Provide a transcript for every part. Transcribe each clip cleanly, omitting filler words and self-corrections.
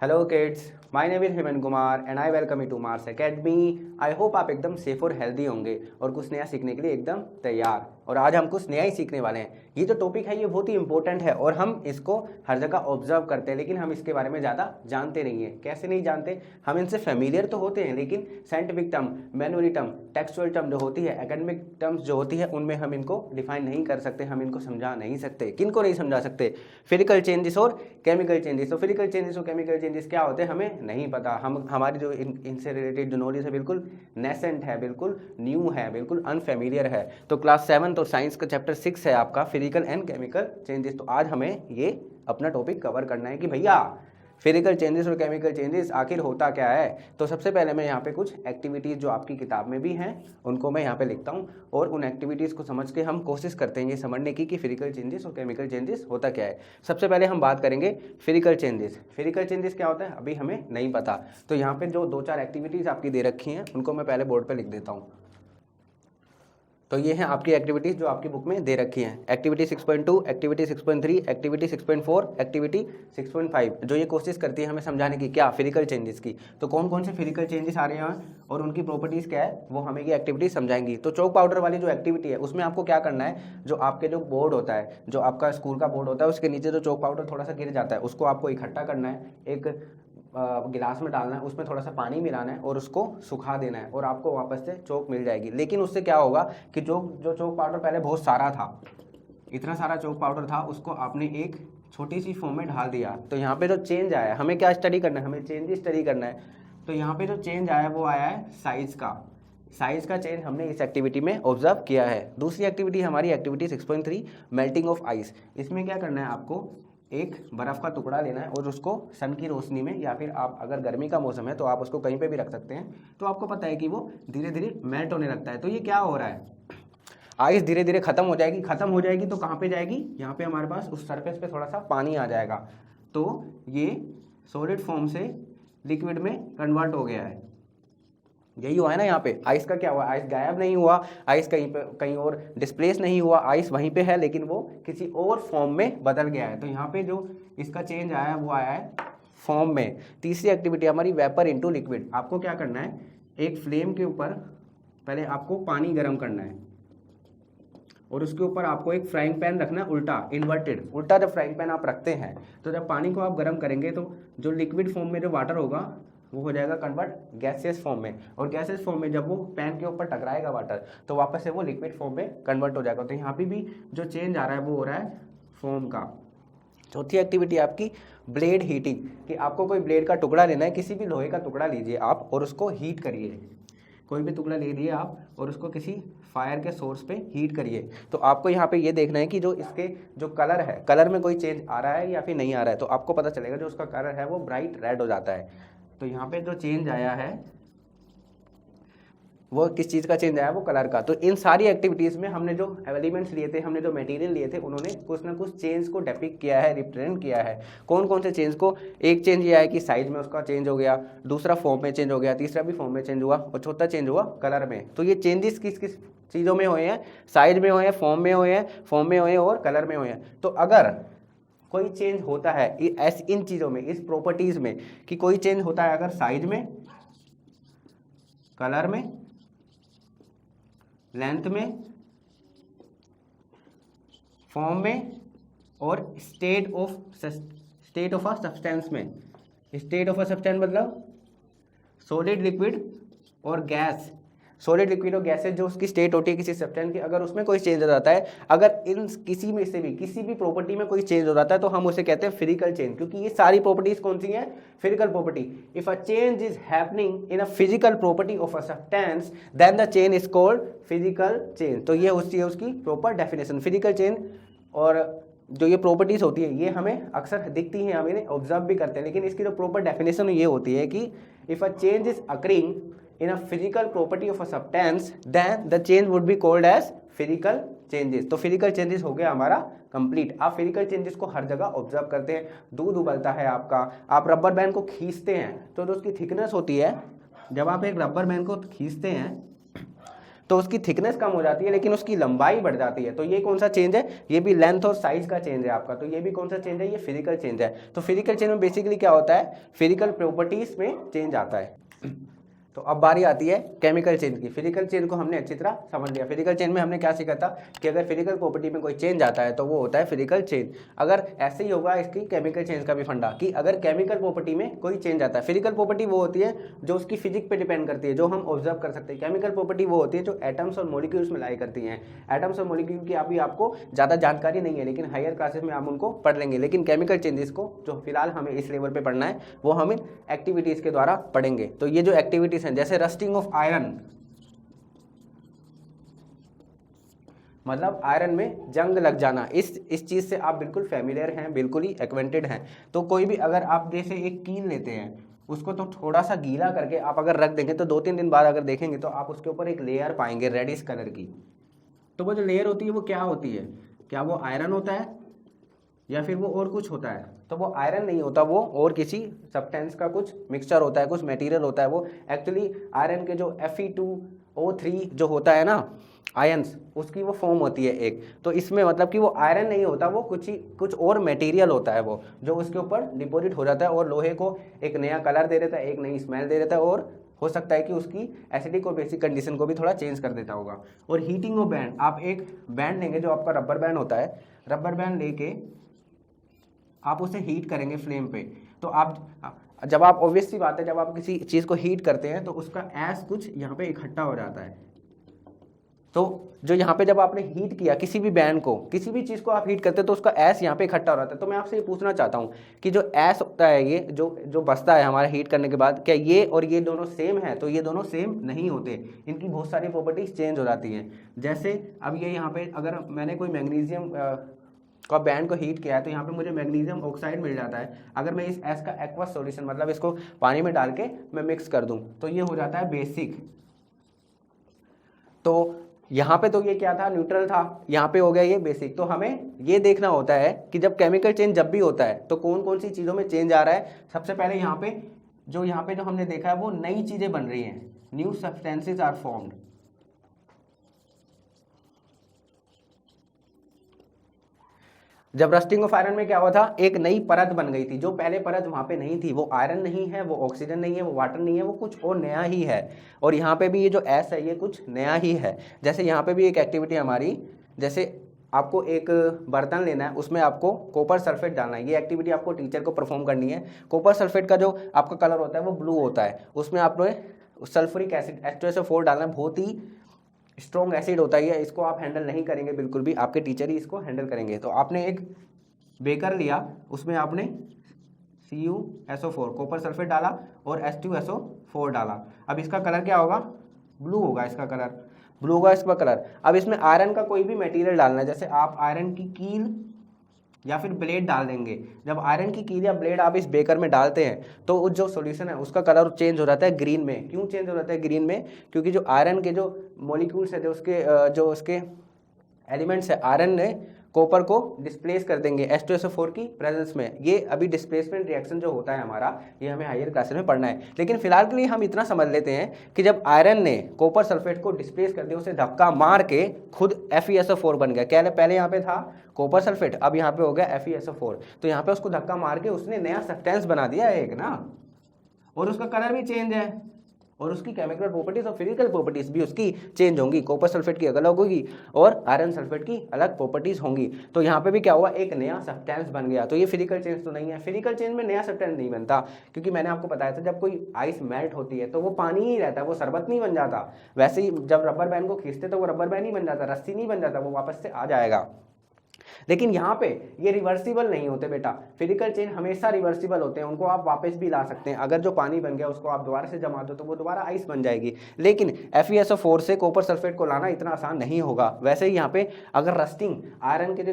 Hello kids, my name is Hemant Kumar and I welcome you to Mars Academy. I hope आप एकदम safe और healthy होंगे और कुछ नया सीखने के लिए एकदम तैयार। और आज हम कुछ नया ही सीखने वाले हैं। ये जो टॉपिक है ये बहुत ही इंपॉर्टेंट है और हम इसको हर जगह ऑब्जर्व करते हैं, लेकिन हम इसके बारे में ज़्यादा जानते नहीं हैं। कैसे नहीं जानते? हम इनसे फेमिलियर तो होते हैं, लेकिन scientific term, manually term, textual term जो होती है, एकेडमिक टर्म्स जो होती है, उनमें हम इनको डिफाइन नहीं कर सकते, हम इनको समझा नहीं सकते। किन को नहीं समझा सकते? फिजिकल चेंजेस और केमिकल चेंजेस। तो फिजिकल चेंजेस और केमिकल चेंजेस क्या होते हैं हमें नहीं पता। हमारी जो इनसे रिलेटेड जो नॉलेज है बिल्कुल नेसेंट है, बिल्कुल न्यू है, बिल्कुल अनफेमिलियर है। तो क्लास 7 और साइंस का चैप्टर 6 है आपका फिजिकल एंड केमिकल चेंजेस। तो आज हमें ये अपना टॉपिक कवर करना है कि भैया फिजिकल चेंजेस और केमिकल चेंजेस आखिर होता क्या है। तो सबसे पहले मैं यहाँ पे कुछ एक्टिविटीज़ जो आपकी किताब में भी हैं उनको मैं यहाँ पे लिखता हूँ और उन एक्टिविटीज़ को समझ के हम कोशिश करते हैं ये समझने की कि फिजिकल चेंजेस और केमिकल चेंजेस होता क्या है। सबसे पहले हम बात करेंगे फिजिकल चेंजेस। फिजिकल चेंजेस क्या होता है अभी हमें नहीं पता। तो यहाँ पे जो 2-4 एक्टिविटीज़ आपकी दे रखी हैं उनको मैं पहले बोर्ड पर लिख देता हूँ। तो ये हैं आपकी एक्टिविटीज़ जो आपकी बुक में दे रखी हैं। एक्टिविटी 6.2, एक्टिविटी 6.3, एक्टिविटी 6.4, एक्टिविटी 6.5 जो ये कोशिश करती है हमें समझाने की क्या फिजिकल चेंजेस की। तो कौन कौन से फिजिकल चेंजेस आ रहे हैं और उनकी प्रॉपर्टीज़ क्या है वो हमें ये एक्टिविटी समझाएंगी। तो चौक पाउडर वाली जो एक्टिविटी है उसमें आपको क्या करना है, जो आपके जो बोर्ड होता है, जो आपका स्कूल का बोर्ड होता है, उसके नीचे जो चौक पाउडर थोड़ा सा गिर जाता है उसको आपको इकट्ठा करना है, एक गिलास में डालना है, उसमें थोड़ा सा पानी मिलाना है और उसको सुखा देना है और आपको वापस से चौक मिल जाएगी। लेकिन उससे क्या होगा कि जो चौक पाउडर पहले बहुत सारा था, इतना सारा चौक पाउडर था, उसको आपने एक छोटी सी फॉर्म में ढाल दिया। तो यहाँ पे जो चेंज आया, हमें क्या स्टडी करना है, हमें चेंज स्टडी करना है। तो यहाँ पे जो चेंज आया वो आया है साइज का। साइज का चेंज हमने इस एक्टिविटी में ऑब्जर्व किया है। दूसरी एक्टिविटी हमारी एक्टिविटी 6.3 मेल्टिंग ऑफ आइस। इसमें क्या करना है, आपको एक बर्फ़ का टुकड़ा लेना है और उसको सन की रोशनी में, या फिर आप अगर गर्मी का मौसम है तो आप उसको कहीं पे भी रख सकते हैं। तो आपको पता है कि वो धीरे धीरे मेल्ट होने लगता है। तो ये क्या हो रहा है, आइस धीरे धीरे खत्म हो जाएगी। खत्म हो जाएगी तो कहाँ पे जाएगी, यहाँ पे हमारे पास उस सरफेस पे थोड़ा सा पानी आ जाएगा। तो ये सॉलिड फॉर्म से लिक्विड में कन्वर्ट हो गया है। यही हुआ है ना। यहाँ पे आइस का क्या हुआ, आइस गायब नहीं हुआ, आइस कहीं पे कहीं और डिस्प्लेस नहीं हुआ, आइस वहीं पे है, लेकिन वो किसी और फॉर्म में बदल गया है। तो यहाँ पे जो इसका चेंज आया है वो आया है फॉर्म में। तीसरी एक्टिविटी हमारी वेपर इनटू लिक्विड। आपको क्या करना है, एक फ्लेम के ऊपर पहले आपको पानी गर्म करना है और उसके ऊपर आपको एक फ्राइंग पैन रखना है उल्टा, इन्वर्टेड। उल्टा जब फ्राइंग पैन आप रखते हैं तो जब पानी को आप गर्म करेंगे तो जो लिक्विड फॉर्म में जो वाटर होगा वो हो जाएगा कन्वर्ट गैसियस फॉर्म में, और गैसियस फॉर्म में जब वो पैन के ऊपर टकराएगा वाटर तो वापस से वो लिक्विड फॉर्म में कन्वर्ट हो जाएगा। तो यहाँ पे भी जो चेंज आ रहा है वो हो रहा है फॉर्म का। चौथी एक्टिविटी आपकी ब्लेड हीटिंग, कि आपको कोई ब्लेड का टुकड़ा लेना है, किसी भी लोहे का टुकड़ा लीजिए आप और उसको हीट करिए। कोई भी टुकड़ा ले लिए आप और उसको किसी फायर के सोर्स पे हीट करिए। तो आपको यहाँ पे ये देखना है कि जो इसके जो कलर है, कलर में कोई चेंज आ रहा है या फिर नहीं आ रहा है। तो आपको पता चलेगा जो उसका कलर है वो ब्राइट रेड हो जाता है। तो यहाँ पे जो चेंज आया है वो किस चीज़ का चेंज आया, वो कलर का। तो इन सारी एक्टिविटीज़ में हमने जो एलिमेंट्स लिए थे, हमने जो मटेरियल लिए थे, उन्होंने कुछ ना कुछ चेंज को डेपिक्ट किया है, रिप्रेजेंट किया है। कौन कौन से चेंज को? एक चेंज ये है कि साइज में उसका चेंज हो गया, दूसरा फॉर्म में चेंज हो गया, तीसरा भी फॉर्म में चेंज हुआ और चौथा चेंज हुआ कलर में। तो ये चेंजेस किस किस चीज़ों में हुए हैं? साइज में हुए हैं, फॉर्म में हुए हैं, और कलर में हुए हैं। तो अगर कोई चेंज होता है इन चीज़ों में, इस प्रॉपर्टीज़ में, कि कोई चेंज होता है अगर साइज में, कलर में, लेंथ में, फॉर्म में और स्टेट ऑफ अ सब्सटेंस में। स्टेट ऑफ अ सब्सटेंस मतलब सॉलिड, लिक्विड और गैस। सॉलिड, लिक्विड और गैसेज जो उसकी स्टेट होती है किसी सब्सटेंस की, अगर उसमें कोई चेंज हो जाता है, अगर इन किसी में से भी किसी भी प्रॉपर्टी में कोई चेंज हो जाता है तो हम उसे कहते हैं फिजिकल चेंज। क्योंकि ये सारी प्रॉपर्टीज कौन सी हैं? Physical property. If a change is happening in a physical property of a substance then the change is called physical change. तो ये होती है उसकी प्रॉपर डेफिनेशन, फिजिकल चेंज। और जो ये प्रॉपर्टीज होती है ये हमें अक्सर दिखती हैं, हम इन्हें ऑब्जर्व भी करते हैं, लेकिन इसकी जो प्रॉपर डेफिनेशन ये होती है कि if a change is occurring in a physical property of a substance then the change would be called as physical changes। तो physical changes हो गया हमारा कंप्लीट। आप physical changes को हर जगह ऑब्जर्व करते हैं। दूध उबलता है आपका, आप रबर बैंड को खींचते हैं तो जो उसकी थिकनेस होती है, जब आप एक रबर बैंड को खींचते हैं तो उसकी थिकनेस कम हो जाती है लेकिन उसकी लंबाई बढ़ जाती है। तो ये कौन सा चेंज है, ये भी लेंथ और साइज का चेंज है आपका। तो ये भी कौन सा चेंज है, ये फिजिकल चेंज है। तो फिजिकल चेंज में बेसिकली क्या होता है, फिजिकल प्रॉपर्टीज में चेंज आता है। तो अब बारी आती है केमिकल चेंज की। फिजिकल चेंज को हमने अच्छी तरह समझ लिया। फिजिकल चेंज में हमने क्या सीखा था कि अगर फिजिकल प्रॉपर्टी में कोई चेंज आता है तो वो होता है फिजिकल चेंज। अगर ऐसे ही होगा इसकी केमिकल चेंज का भी फंडा, कि अगर केमिकल प्रॉपर्टी में कोई चेंज आता है, फिजिकल प्रॉपर्टी वो होती है जो उसकी फिजिक्स पे डिपेंड करती है, जो हम ऑब्जर्व कर सकते हैं। केमिकल प्रॉपर्टी वो होती है जो एटम्स और मॉलिक्यूल्स में लाई करती हैं। एटम्स और मॉलिक्यूल की अभी आपको ज़्यादा जानकारी नहीं है, लेकिन हायर क्लासेस में आप उनको पढ़ लेंगे। लेकिन केमिकल चेंजेस को जो फिलहाल हमें इस लेवल पे पढ़ना है वो हम इन एक्टिविटीज़ के द्वारा पढ़ेंगे। तो ये जो एक्टिविटीज़ हैं, जैसे रस्टिंग ऑफ आयरन, मतलब आयरन में जंग लग जाना, इस चीज़ से आप बिल्कुल फेमिलियर हैं, बिल्कुल ही एक्वेंटेड हैं। तो कोई भी अगर आप जैसे एक कील लेते हैं, उसको तो थोड़ा सा गीला करके आप अगर रख देंगे तो 2-3 दिन बाद अगर देखेंगे तो आप उसके ऊपर एक लेयर पाएंगे रेडिश कलर की। तो वो जो लेयर होती है वो क्या होती है, क्या वो आयरन होता है या फिर वो और कुछ होता है? तो वो आयरन नहीं होता, वो और किसी सब्सटेंस का कुछ मिक्सचर होता है, कुछ मटेरियल होता है। वो एक्चुअली आयरन के जो Fe2O3 जो होता है ना आयंस, उसकी वो फॉर्म होती है एक। तो इसमें मतलब कि वो आयरन नहीं होता, वो कुछ और मटेरियल होता है वो, जो उसके ऊपर डिपॉजिट हो जाता है और लोहे को एक नया कलर दे देता है, एक नई स्मेल दे देता है, और हो सकता है कि उसकी एसिडिक और बेसिक कंडीशन को भी थोड़ा चेंज कर देता होगा। और हीटिंग ऑफ बैंड, आप एक बैंड लेंगे जो आपका रबर बैंड होता है, रबर बैंड लेके आप उसे हीट करेंगे फ्लेम पे। तो आप जब आप ऑब्वियस सी बात है, जब आप किसी चीज़ को हीट करते हैं तो उसका ऐश कुछ यहाँ पे इकट्ठा हो जाता है। तो जो यहाँ पे जब आपने हीट किया किसी भी बैंड को, किसी भी चीज़ को आप हीट करते हैं तो उसका ऐश यहाँ पे इकट्ठा हो जाता है। तो मैं आपसे ये पूछना चाहता हूँ कि जो ऐश होता है, ये जो बचता है हमारा हीट करने के बाद, क्या ये और ये दोनों सेम है? तो ये दोनों सेम नहीं होते, इनकी बहुत सारी प्रॉपर्टीज चेंज हो जाती हैं। जैसे अब ये यहाँ पे अगर मैंने कोई मैग्नीशियम का बैंड को हीट किया है तो यहाँ पे मुझे मैग्नीशियम ऑक्साइड मिल जाता है। अगर मैं इस एस का एक्वस सॉल्यूशन, मतलब इसको पानी में डाल के मैं मिक्स कर दूं तो ये हो जाता है बेसिक। तो यहाँ पे तो ये क्या था, न्यूट्रल था, यहाँ पे हो गया ये बेसिक। तो हमें ये देखना होता है कि जब केमिकल चेंज जब भी होता है तो कौन कौन सी चीज़ों में चेंज आ रहा है। सबसे पहले यहाँ पे जो हमने देखा है वो नई चीज़ें बन रही हैं, न्यू सब्सटेंसेज आर फॉर्म्ड। जब रस्टिंग ऑफ आयरन में क्या हुआ था, एक नई परत बन गई थी। जो पहले परत वहाँ पे नहीं थी, वो आयरन नहीं है, वो ऑक्सीजन नहीं है, वो वाटर नहीं है, वो कुछ और नया ही है। और यहाँ पे भी ये जो एस है ये कुछ नया ही है। जैसे यहाँ पे भी एक एक्टिविटी हमारी, जैसे आपको एक बर्तन लेना है, उसमें आपको कॉपर सल्फेट डालना है। ये एक्टिविटी आपको टीचर को परफॉर्म करनी है। कॉपर सल्फेट का जो आपका कलर होता है वो ब्लू होता है, उसमें आपने सल्फ्यूरिक एसिड H2SO4 डालना है। बहुत ही स्ट्रॉन्ग एसिड होता है, इसको आप हैंडल नहीं करेंगे बिल्कुल भी, आपके टीचर ही इसको हैंडल करेंगे। तो आपने एक बेकर लिया, उसमें आपने CuSO4 कॉपर सल्फेट डाला और H2SO4 डाला। अब इसका कलर क्या होगा, ब्लू होगा इसका कलर, ब्लू होगा इसका कलर। अब इसमें आयरन का कोई भी मटेरियल डालना है, जैसे आप आयरन की कील या फिर ब्लेड डाल देंगे। जब आयरन की कील या ब्लेड आप इस बेकर में डालते हैं तो जो सॉल्यूशन है उसका कलर चेंज हो जाता है ग्रीन में। क्यों चेंज हो जाता है ग्रीन में? क्योंकि जो आयरन के जो मॉलिक्यूल्स है, जो उसके एलिमेंट्स है, आयरन ने कॉपर को डिस्प्लेस कर देंगे H2SO4 की प्रेजेंस में। ये अभी डिस्प्लेसमेंट रिएक्शन जो होता है हमारा, ये हमें हायर क्लासेस में पढ़ना है। लेकिन फिलहाल के लिए हम इतना समझ लेते हैं कि जब आयरन ने कॉपर सल्फेट को डिस्प्लेस कर दिया, उसे धक्का मार के खुद FeSO4 बन गया। क्या पहले यहाँ पे था कॉपर सल्फेट, अब यहाँ पे हो गया FeSO4। तो यहाँ पे उसको धक्का मार के उसने नया सब्सटेंस बना दिया एक ना, और उसका कलर भी चेंज है और उसकी केमिकल प्रॉपर्टीज और फिजिकल प्रॉपर्टीज भी उसकी चेंज होंगी। कॉपर सल्फेट की अलग होगी और आयरन सल्फेट की अलग प्रॉपर्टीज होंगी। तो यहाँ पे भी क्या हुआ, एक नया सब्सटेंस बन गया। तो ये फिजिकल चेंज तो नहीं है। फिजिकल चेंज में नया सब्सटेंस नहीं बनता, क्योंकि मैंने आपको बताया था जब कोई आइस मेल्ट होती है तो वो पानी ही रहता है, वो शरबत नहीं बन जाता। वैसे ही जब रबर बैंड को खींचते तो वो रबर बैंड ही बन जाता, रस्सी नहीं बन जाता, वो वापस से आ जाएगा। लेकिन यहाँ पे ये रिवर्सिबल नहीं होते बेटा। फिजिकल चेंज हमेशा रिवर्सिबल होते हैं, उनको आप वापस भी ला सकते हैं। अगर जो पानी बन गया उसको आप दोबारा से जमा दो तो वो दोबारा आइस बन जाएगी। लेकिन FeSO4 से कॉपर सल्फेट को लाना इतना आसान नहीं होगा। वैसे ही यहाँ पे अगर रस्टिंग आयरन के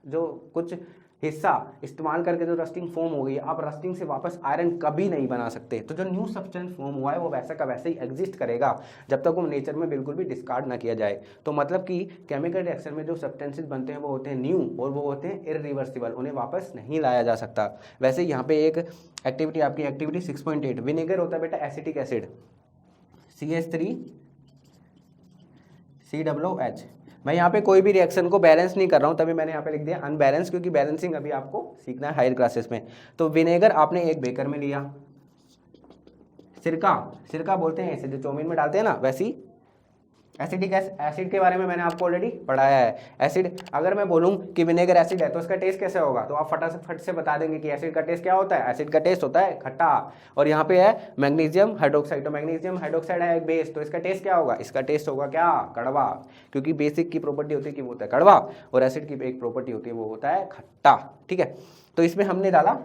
जो कुछ हिस्सा इस्तेमाल करके जो रस्टिंग फॉर्म हो गई, आप रस्टिंग से वापस आयरन कभी नहीं बना सकते। तो जो न्यू सब्सटेंस फॉर्म हुआ है वो वैसा का वैसे ही एग्जिस्ट करेगा जब तक वो नेचर में बिल्कुल भी डिस्कार्ड ना किया जाए। तो मतलब कि केमिकल रिएक्शन में जो सब्सटेंसेस बनते हैं वो होते हैं न्यू और वो होते हैं इरिवर्सिबल, उन्हें वापस नहीं लाया जा सकता। वैसे यहाँ पे एक एक्टिविटी, आपकी एक्टिविटी 6.8, विनेगर होता है बेटा एसिटिक एसिड CH3 COOH। मैं यहाँ पे कोई भी रिएक्शन को बैलेंस नहीं कर रहा हूँ, तभी मैंने यहाँ पे लिख दिया अनबैलेंस, क्योंकि बैलेंसिंग अभी आपको सीखना है हायर क्लासेस में। तो विनेगर आपने एक बेकर में लिया, सिरका, सिरका बोलते हैं इसे जो चौमिन में डालते हैं ना, वैसी एसिडिक एसिड के बारे में मैंने आपको ऑलरेडी पढ़ाया है। एसिड, अगर मैं बोलूं कि विनेगर एसिड है तो इसका टेस्ट कैसे होगा, तो आप फटाफट से बता देंगे कि एसिड का टेस्ट क्या होता है। एसिड का टेस्ट होता है खट्टा। और यहाँ पे है मैग्नीशियम हाइड्रोक्साइड, तो मैग्नीशियम हाइड्रोक्साइड है एक बेस, तो इसका टेस्ट क्या होगा, इसका टेस्ट होगा क्या, कड़वा, क्योंकि बेसिक की प्रॉपर्टी होती है कि वो होता है कड़वा, और एसिड की एक प्रॉपर्टी होती है वो होता है खट्टा। ठीक है, तो इसमें हमने डाला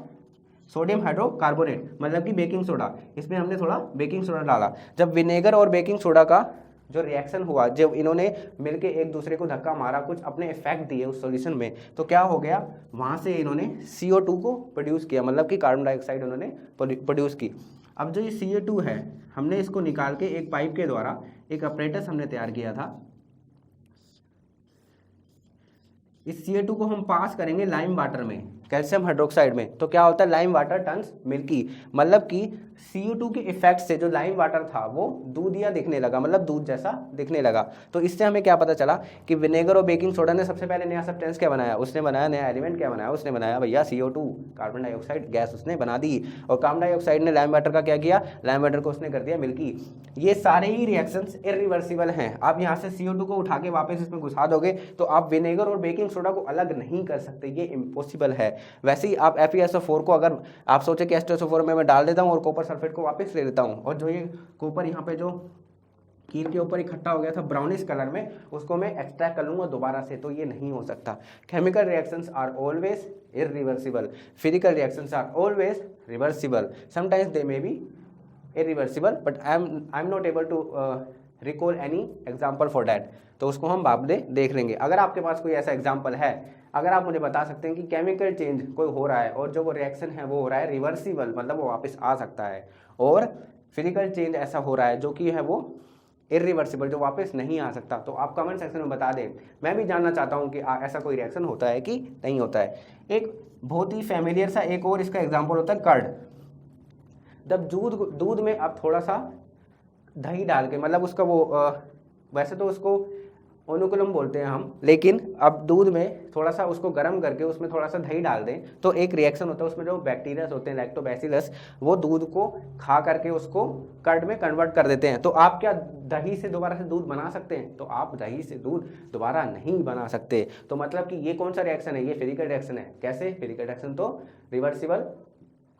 सोडियम हाइड्रोकार्बोनेट, मतलब कि बेकिंग सोडा, इसमें हमने थोड़ा बेकिंग सोडा डाला। जब विनेगर और बेकिंग सोडा का जो रिएक्शन हुआ, जब इन्होंने मिलके एक दूसरे को धक्का मारा, कुछ अपने इफेक्ट दिए उस सॉल्यूशन में, तो क्या हो गया, वहाँ से इन्होंने CO2 को प्रोड्यूस किया, मतलब कि कार्बन डाइऑक्साइड उन्होंने प्रोड्यूस की। अब जो ये CO2 है, हमने इसको निकाल के एक पाइप के द्वारा एक अपरेटस हमने तैयार किया था। इस CO2 को हम पास करेंगे लाइम वाटर में, कैल्शियम हाइड्रोक्साइड में, तो क्या होता है, लाइम वाटर टर्न्स मिल्की, मतलब कि CO2 के इफेक्ट से जो लाइम वाटर था वो दूधिया दिखने लगा, मतलब दूध जैसा दिखने लगा। तो इससे हमें क्या पता चला कि विनेगर और बेकिंग सोडा ने सबसे पहले नया सब्सटेंस क्या बनाया, उसने बनाया नया एलिमेंट क्या बनाया, उसने बनाया भैया CO2, कार्बन डाइऑक्साइड गैस उसने बना दी। और कार्बन डाइऑक्साइड ने लाइम वाटर का क्या किया, लाइम वाटर को उसने कर दिया मिल्की। ये सारे ही रिएक्शंस इरिवर्सिबल हैं। आप यहाँ से CO2 को उठा के वापस इसमें घुसा दोगे तो आप विनेगर और बेकिंग सोडा को अलग नहीं कर सकते, ये इम्पॉसिबल है। वैसे ही आप FeSO4 को अगर आप सोचे कि H2SO4 में मैं डाल देता हूँ और कॉपर सल्फेट को वापस ले लेता हूँ, और जो ये कॉपर यहाँ पे जो कील के ऊपर इकट्ठा हो गया था ब्राउनिश कलर में, उसको मैं एक्सट्रैक्ट कर लूँगा दोबारा से, तो ये नहीं हो सकता। Chemical reactions are always irreversible, physical reactions are always reversible, sometimes they may be irreversible, but I am not able to recall any example for that. तो उसको हम बाद में देख लेंगे। अगर आपके पास कोई ऐसा एग्जाम्पल है, अगर आप मुझे बता सकते हैं कि केमिकल चेंज कोई हो रहा है और जो वो रिएक्शन है वो हो रहा है रिवर्सिबल, मतलब वो वापस आ सकता है, और फिजिकल चेंज ऐसा हो रहा है जो कि है वो इरिवर्सिबल, जो वापस नहीं आ सकता, तो आप कमेंट सेक्शन में बता दें। मैं भी जानना चाहता हूँ कि ऐसा कोई रिएक्शन होता है कि नहीं होता है। एक बहुत ही फेमिलियर सा एक और इसका एग्जाम्पल होता है कर्ड। जब दूध में आप थोड़ा सा दही डाल के, मतलब उसका वो वैसे तो उसको ओनुकुलम बोलते हैं हम, लेकिन अब दूध में थोड़ा सा उसको गर्म करके उसमें थोड़ा सा दही डाल दें तो एक रिएक्शन होता है, उसमें जो बैक्टीरिया होते हैं लैक्टोबैसिलस, वो दूध को खा करके उसको कर्ड में कन्वर्ट कर देते हैं। तो आप क्या दही से दोबारा से दूध बना सकते हैं? तो आप दही से दूध दोबारा नहीं बना सकते। तो मतलब कि ये कौन सा रिएक्शन है, ये फिजिकल रिएक्शन है। कैसे? फिजिकल रिएक्शन तो रिवर्सिबल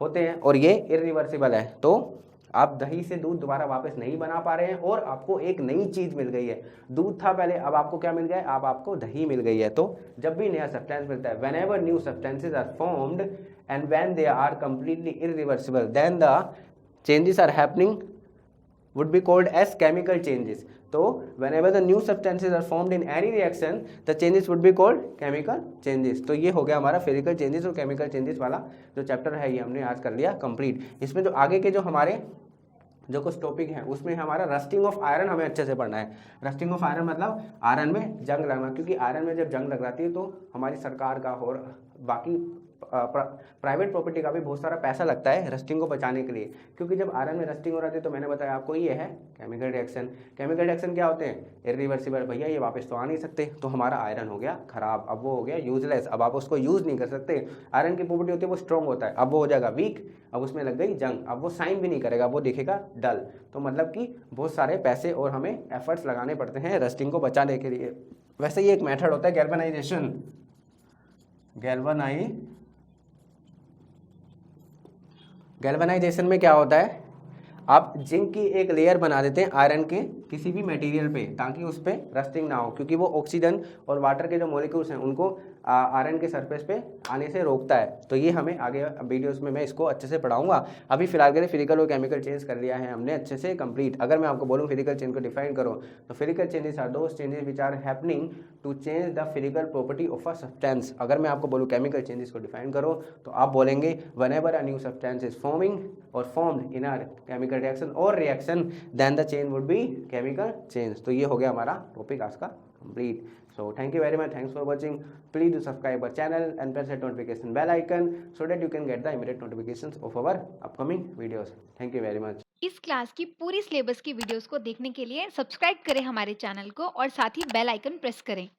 होते हैं और ये इरिवर्सिबल है। तो आप दही से दूध दोबारा वापस नहीं बना पा रहे हैं और आपको एक नई चीज मिल गई है। दूध था पहले, अब आपको क्या मिल गया है? अब आपको दही मिल गई है। तो जब भी नया सब्सटेंस मिलता है, whenever new substances are formed and when they are completely irreversible, then the changes are happening would be called as chemical changes. तो whenever the new substances are formed in any reaction, the changes would be called chemical changes. तो ये हो गया हमारा physical changes और chemical changes वाला जो chapter है, ये हमने आज कर लिया कंप्लीट। इसमें जो आगे के जो हमारे जो कुछ टॉपिक है उसमें हमारा रस्टिंग ऑफ आयरन हमें अच्छे से पढ़ना है। रस्टिंग ऑफ आयरन मतलब आयरन में जंग लगना, क्योंकि आयरन में जब जंग लग जाती है तो हमारी सरकार का और बाकी प्राइवेट प्रॉपर्टी का भी बहुत सारा पैसा लगता है रस्टिंग को बचाने के लिए। क्योंकि जब आयरन में रस्टिंग हो जाती है तो मैंने बताया आपको ये है केमिकल रिएक्शन। केमिकल रिएक्शन क्या होते हैं? इरिवर्सिबल। भैया ये वापस तो आ नहीं सकते, तो हमारा आयरन हो गया खराब, अब वो हो गया यूजलेस, अब आप उसको यूज़ नहीं कर सकते। आयरन की प्रॉपर्टी होती है वो स्ट्रॉन्ग होता है, अब वो हो जाएगा वीक, अब उसमें लग गई जंग, अब वो साइन भी नहीं करेगा, वो दिखेगा डल। तो मतलब कि बहुत सारे पैसे और हमें एफर्ट्स लगाने पड़ते हैं रस्टिंग को बचाने के लिए। वैसे ये एक मेथड होता है गैल्वेनाइजेशन। गैल्वेनाइजेशन में क्या होता है, आप जिंक की एक लेयर बना देते हैं आयरन के किसी भी मटेरियल पे, ताकि उस पर रस्टिंग ना हो, क्योंकि वो ऑक्सीजन और वाटर के जो मॉलिक्यूल्स हैं उनको आयरन के सरफेस पे आने से रोकता है। तो ये हमें आगे वीडियोस में मैं इसको अच्छे से पढ़ाऊंगा। अभी फिलहाल के लिए फिजिकल और केमिकल चेंज कर लिया है हमने अच्छे से कंप्लीट। अगर मैं आपको बोलूँ फिजिकल चेंज को डिफाइन करो, तो physical changes are those changes which are happening to change the physical property of a substance. अगर मैं आपको बोलूँ केमिकल चेंजेस को डिफाइन करो, तो आप बोलेंगे whenever a new substance is forming और formed in a chemical reaction और reaction, then the change would be chemical change. तो ये हो गया हमारा टॉपिक आज का complete. So thank you very much. Thanks for watching. Please do subscribe our channel and press the notification bell icon so that you can get the immediate notifications of our upcoming videos. Thank you very much. इस class की पूरी syllabus की videos को देखने के लिए subscribe करें हमारे चैनल को और साथ ही बेल आइकन प्रेस करें।